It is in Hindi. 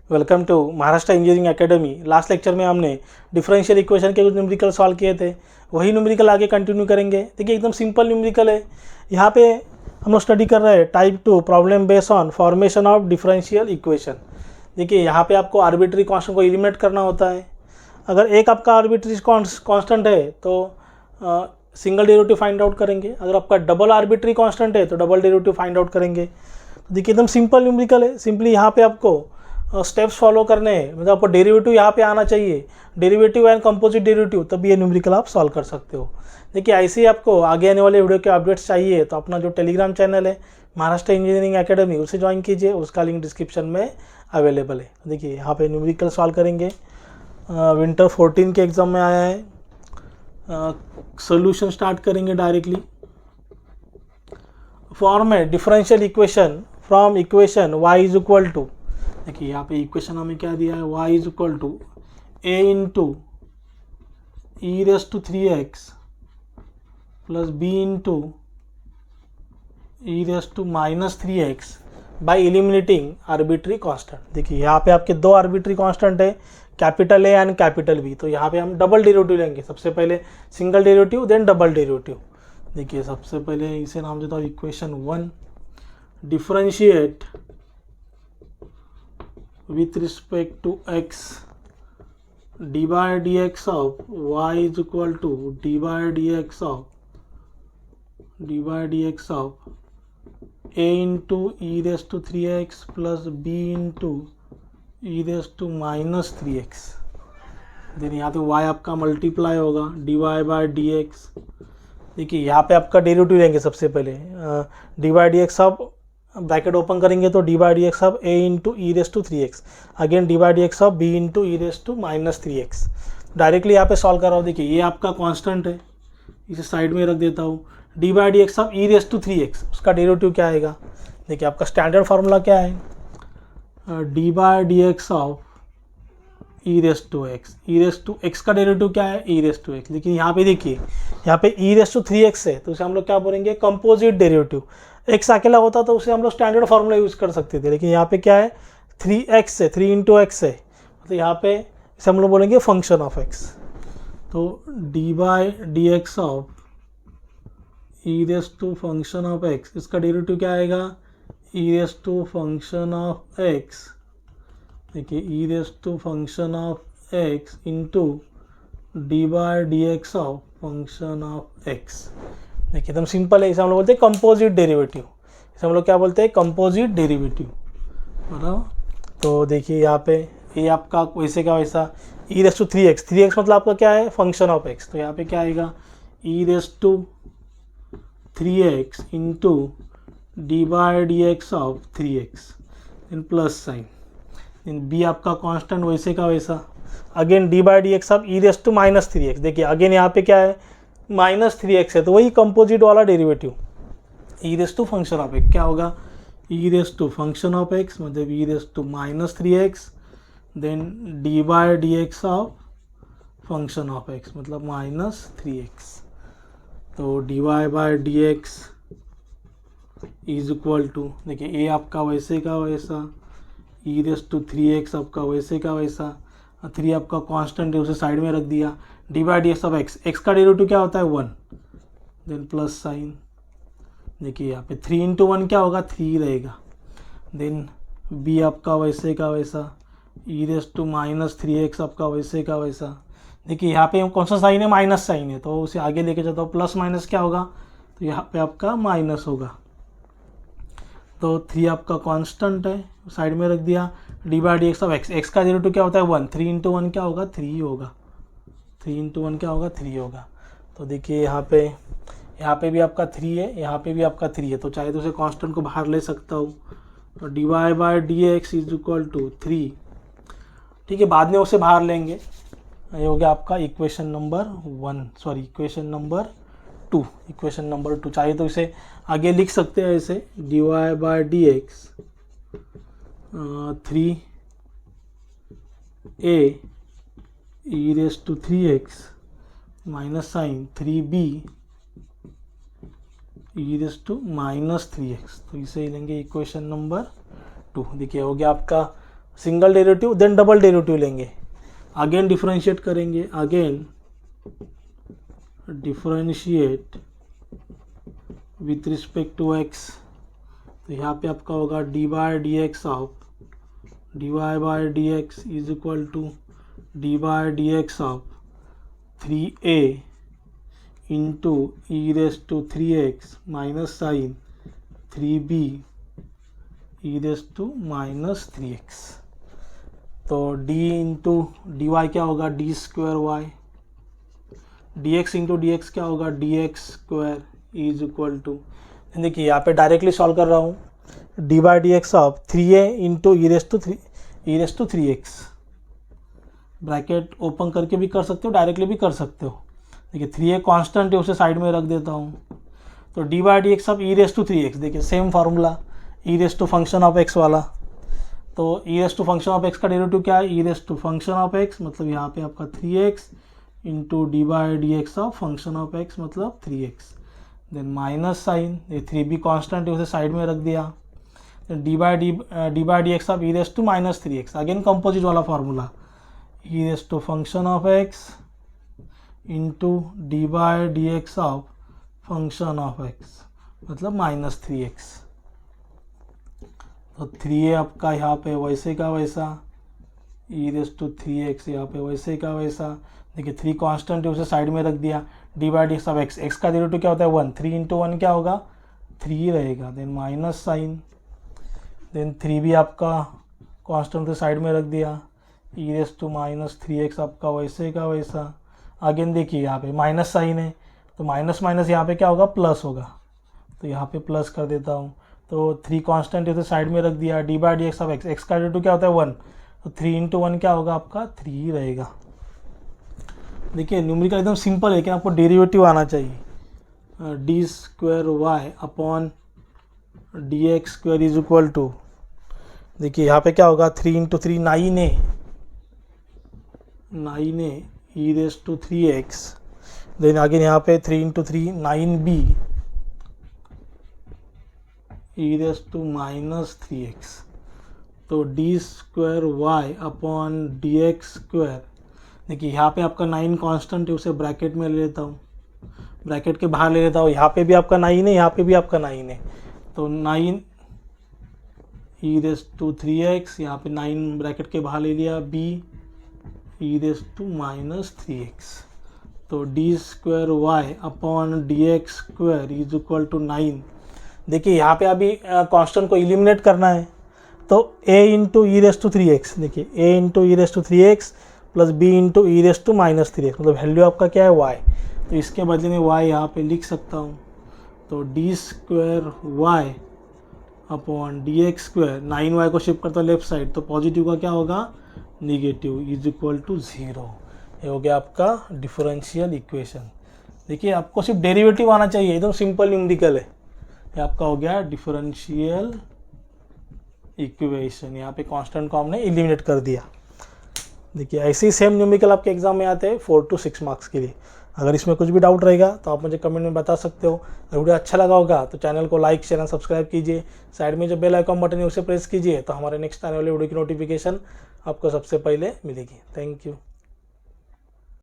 Welcome to Maharashtra engineering academy. Last lecture में हमने डिफरेंशियल इक्वेशन के कुछ न्यूमेरिकल सॉल्व किए थे, वही न्यूमेरिकल आगे कंटिन्यू करेंगे। देखिए एकदम सिंपल न्यूमेरिकल है। यहाँ पे हम लोग स्टडी कर रहे हैं type 2 problem based on formation of differential equation. देखिए यहाँ पे आपको आर्बिट्री कांस्टेंट को एलिमिनेट करना होता है। अगर एक आपका आर्बिट्री कांस्टेंट है तो सिंगल डेरिवेटिव फाइंड आउट करेंगे, अगर आपका डबल आर्बिट्री कांस्टेंट है तो डबल डेरिवेटिव फाइंड आउट करेंगे। तो देखिए एकदम सिंपल न्यूमेरिकल है। सिंपली यहाँ पे आपको स्टेप्स फॉलो करने हैं, मतलब आपको डेरिवेटिव यहाँ पे आना चाहिए, डेरिवेटिव एंड कंपोजिट डेरिवेटिव, तभी ये न्यूमेरिकल आप सॉल्व कर सकते हो। देखिए ऐसे ही आपको आगे आने वाले वीडियो के अपडेट्स चाहिए तो अपना जो टेलीग्राम चैनल है महाराष्ट्र इंजीनियरिंग एकेडमी, उसे ज्वाइन कीजिए, उसका लिंक डिस्क्रिप्शन में अवेलेबल है। देखिए यहाँ पे न्यूमेरिकल सॉल्व करेंगे। विंटर 14 के एग्जाम में आया है। सोल्यूशन स्टार्ट करेंगे डायरेक्टली। फॉर्म है differential equation from equation y is equal to, देखिए यहाँ पे इक्वेशन हमें क्या दिया है, y is equal to a into e raise to 3x plus b into e raise to minus 3x by eliminating arbitrary constant. देखिए यहाँ पे आपके दो आर्बिट्री कांस्टेंट है, capital A and capital B. तो यहाँ पे हम डबल डेरिवेटिव लेंगे, सबसे पहले single derivative then double derivative. देखिए सबसे पहले इसे नाम देता हूँ equation 1, differentiate with respect to x d by d x of y is equal to d by d x of a into e raise to 3x plus b into e raise to minus 3x। Then यहाँ पे y आपका मल्टीप्लाई होगा d y by d x. देखिए यहाँ पे आपका डेरिवेटिव लेंगे, सबसे पहले d by d x of, bracket open करेंगे तो d by d x of a into e raise to 3x, again d by d x of b into e raise to minus 3x। Directly यहाँ पे सॉल्व कर रहा हूँ। देखिए ये आपका कांस्टेंट है, इसे साइड में रख देता हूँ। D by d x of e raise to 3x, उसका डेरिवेटिव क्या आएगा। देखिए आपका स्टैंडर्ड फार्मूला क्या है, d by d x of e raise to x, e raise to x का डेरिवेटिव क्या है, ई रेस टू एक्स। लेकिन यहाँ पे देखिए, यहाँ पे ई रेस टू 3x है तो उसे हम लोग क्या बोलेंगे, कंपोजिट डेरिवेटिव। एक्स अकेला होता तो उसे हम लोग स्टैंडर्ड फार्मूला यूज़ कर सकते थे, लेकिन यहाँ पे क्या है 3x है, 3 इंटू एक्स है, तो यहाँ पे इसे हम लोग बोलेंगे फंक्शन ऑफ एक्स। तो d by d x of e raise to function of x, इसका डेरिवेटिव क्या आएगा, e raise to function of x. देखिए e raise to function of x into d by d x of function of x. देखिए एकदम सिंपल है, इसे हम लोग बोलते हैं कंपोजिट डेरिवेटिव। इसे हम लोग क्या बोलते हैं, कंपोजिट डेरिवेटिव, बराबर। तो देखिए यहाँ पे ये आपका वैसे का वैसा ई रेस टू 3x, 3x मतलब आपका क्या है, फंक्शन ऑफ एक्स। तो यहाँ पे क्या आएगा, e raise to 3x into d by d x of 3x, इन प्लस साइन, इन बी आपका कांस्टेंट वैसे का वैसा, again d by d x of e raise to minus 3x। देखिए अगेन यहाँ पे क्या है, माइनस 3x है, तो वही कंपोजिट वाला derivative, e raise to function of x क्या होगा, e raise to function of x मतलब e raise to minus 3x, then d by d x of function of x मतलब माइनस 3x। तो d y by d x is equal to, देखिए ए आपका वैसे का वैसा, ई रेस टू 3x आपका वैसे का वैसा, 3 आपका कांस्टेंट है उसे साइड में रख दिया, d by d x of x, x का डेरिवेटिव क्या होता है 1, देन प्लस साइन। देखिए यहाँ पे 3 इंटू 1 क्या होगा, 3 रहेगा, देन बी आपका वैसे का वैसा, ई रेस टू माइनस 3x आपका वैसे का वैसा। देखिए यहाँ पे कौन सा साइन है, माइनस साइन है, तो उसे आगे लेके जाता हूँ, प्लस माइनस क्या होगा, तो यहाँ पे आपका माइनस होगा। तो 3 आपका कांस्टेंट है, साइड में रख दिया, d by d x of x, x का डेरिवेटिव क्या होता है 1, 3 इंटू 1 क्या होगा, 3 होगा, 3 इंटू 1 क्या होगा, 3 होगा। तो देखिए यहाँ पे भी आपका 3 है, यहाँ पे भी आपका 3 है, तो चाहे तो उसे कांस्टेंट को बाहर ले सकता हूँ। तो d y by d x is equal to 3, ठीक है, बाद में उसे बाहर लेंगे। ये हो गया आपका equation number 1, sorry equation number 2, equation number 2। चाहे तो इसे आगे लिख सकते हैं ऐसे, d y by d x 3 a e raise to 3x minus sign 3b e raise to minus 3x। तो इसे लेंगे इक्वेशन नंबर 2। देखिए हो गया आपका single derivative then double derivative लेंगे, अगेन डिफरेंशिएट करेंगे, again differentiate with respect to x. तो यहाँ पे आपका होगा d by d x of d y by d x is equal to d by d x of 3a into e raise to 3x minus sign 3b e raise to minus 3x। तो d इंटू डी वाई क्या होगा, d square y, d x into D x क्या होगा, d x square is equal to, देखिए यहाँ पे डायरेक्टली सॉल्व कर रहा हूँ, d by d x of 3a into e raise to 3x, bracket open करके भी कर सकते हो, डायरेक्टली भी कर सकते हो। देखिए 3a कांस्टेंट है, उसे साइड में रख देता हूँ। तो d by d x of e raise to 3x, देखिए same formula, e raise to function of x वाला। तो e raise to function of x का डेरिवेटिव क्या है, e raise to function of x, मतलब यहाँ पे आपका 3x into d by d x of function of x मतलब 3x, देन माइनस साइन, ये 3b कांस्टेंट है, उसे साइड में रख दिया। D by d x of e raise to minus 3x, again composite वाला formula, e raise to function of x into d by d x of function of x मतलब माइनस 3x। तो 3a आपका यहाँ पे वैसे का वैसा, ई रेस टू 3x यहाँ पे वैसे का वैसा। देखिए 3 कांस्टेंट है, उसे साइड में रख दिया। D by d x of x, x का डेरिवेटिव क्या होता है 1, 3 इंटू 1 क्या होगा 3 रहेगा, then minus sign, then 3b आपका कांस्टेंट साइड में रख दिया, ई रेस टू माइनस 3x आपका वैसे का वैसा। अगेन देखिए यहाँ पे माइनस साइन है, तो माइनस माइनस यहाँ पे क्या होगा प्लस होगा, तो यहाँ पे प्लस कर देता हूँ। तो 3 कांस्टेंट है तो साइड में रख दिया, d by d x of x, x का डेरिवेटिव क्या होता है 1, तो 3 इंटू 1 क्या होगा आपका 3 रहेगा। देखिए न्यूमेरिकल एकदम सिंपल है, लेकिन आपको डेरिवेटिव आना चाहिए। D square y upon d x square is equal to, देखिए यहाँ पे क्या होगा 3 इंटू 3 9 है e raise to 3x, then आगे यहाँ पे 3 into 3 9b e raise to minus 3x। तो d square y upon d x square, देखिए यहाँ पे आपका 9 कांस्टेंट है, उसे ब्रैकेट में ले लेता हूँ, ब्रैकेट के बाहर ले लेता हूँ। यहाँ पे भी आपका 9 है, यहाँ पे भी आपका 9 है, तो 9 ई रेस टू 3x, यहाँ पे 9 ब्रैकेट के बाहर ले लिया, b e raise to minus 3x। तो d square y upon d x square is equal to 9। देखिए यहाँ पे अभी कांस्टेंट को एलिमिनेट करना है, तो a into e raise to 3x, देखिए a into e raise to 3x plus b into e raise to minus 3x, मतलब वैल्यू आपका क्या है y, तो इसके बदले में y यहाँ पे लिख सकता हूँ। तो d square y upon d x square, 9y को शिफ्ट करता हूँ लेफ्ट साइड, तो पॉजिटिव का क्या होगा निगेटिव इज इक्वल टू 0। ये हो गया आपका डिफरेंशियल इक्वेशन। देखिए आपको सिर्फ डेरिवेटिव आना चाहिए, एकदम सिंपल न्यूमेरिकल है। ये आपका हो गया डिफरेंशियल इक्वेशन, यहाँ पे कांस्टेंट को हमने एलिमिनेट कर दिया। देखिए ऐसे ही सेम न्यूमेरिकल आपके एग्जाम में आते हैं 4 to 6 मार्क्स के लिए। अगर इसमें कुछ भी डाउट रहेगा तो आप मुझे कमेंट में बता सकते हो। अगर वीडियो अच्छा लगा होगा तो चैनल को लाइक शेयर एंड सब्सक्राइब कीजिए। साइड में जो बेल आइकन बटन है उसे प्रेस कीजिए, तो हमारे नेक्स्ट आने वाले वीडियो की नोटिफिकेशन आपको सबसे पहले मिलेगी। Thank you.